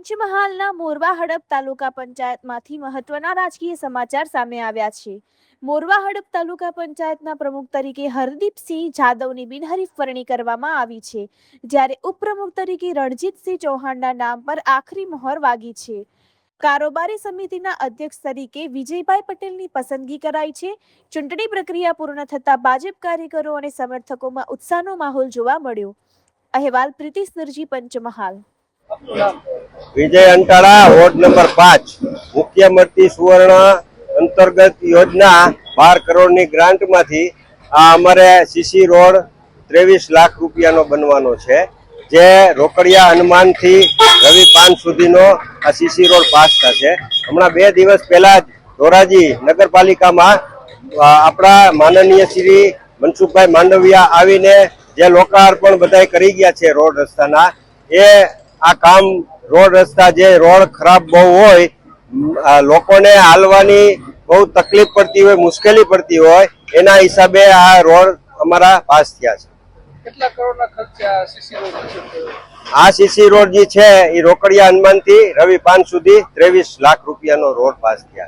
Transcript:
પંચમહાલના મોરવા હડપ તાલુકા પંચાયતમાંથી મહત્વના રાજકીય સમાચાર સામે આવ્યા છે। મોરવા હડપ તાલુકા પંચાયતના પ્રમુખ તરીકે હરદીપસિંહ જાદવની બિનહરીફ વરણી કરવામાં આવી છે, જ્યારે ઉપપ્રમુખ તરીકે રણજીતસિંહ ચૌહાણના નામ પર આખરી મહોર વાગી છે। કારોબારી સમિતિના અધ્યક્ષ તરીકે વિજયભાઈ પટેલની પસંદગી કરાઈ છે। ચૂંટણી પ્રક્રિયા પૂર્ણ થતા ભાજપ કાર્યકરો અને સમર્થકોમાં ઉત્સાહનો માહોલ જોવા મળ્યો। અહેવાલ પ્રીતિ સરજી, પંચમહાલ। विजय अंटाड़ा वोर्ड नंबर 5 मुख्यमंत्री सुवर्ण अंतर्गत योजना 12 करोड़ नी ग्रांट मांथी अमारे सीसी रोड 23 लाख रूपिया बनवानो छे, जे रोकड़िया हनुमान थी रवि पान सुधीनो आ सीसी रोड पास थशे। हमणा 2 दिवस पहला धोराजी नगरपालिका में आपड़ा माननीय श्री मनसुखभाई मांडविया आवीने जे लोकार्पण बधाई करी गया छे रोड रस्ताना, ए आ काम रोड रस्ता जे रोड खराब बहु होय, लोकोने हालवानी बहु तकलीफ पड़ती होय, मुश्केली पड़ती होय, एना हिसाबे आ रोड अमारा पास थया छे। કેટલા કરોડના ખર્ચે આ સીસી રોડ છે? आ सीसी रोड जी छे ई रोकड़िया हनुमान थी रवि पान सुधी 23 लाख रूपिया नो रोड पास थया।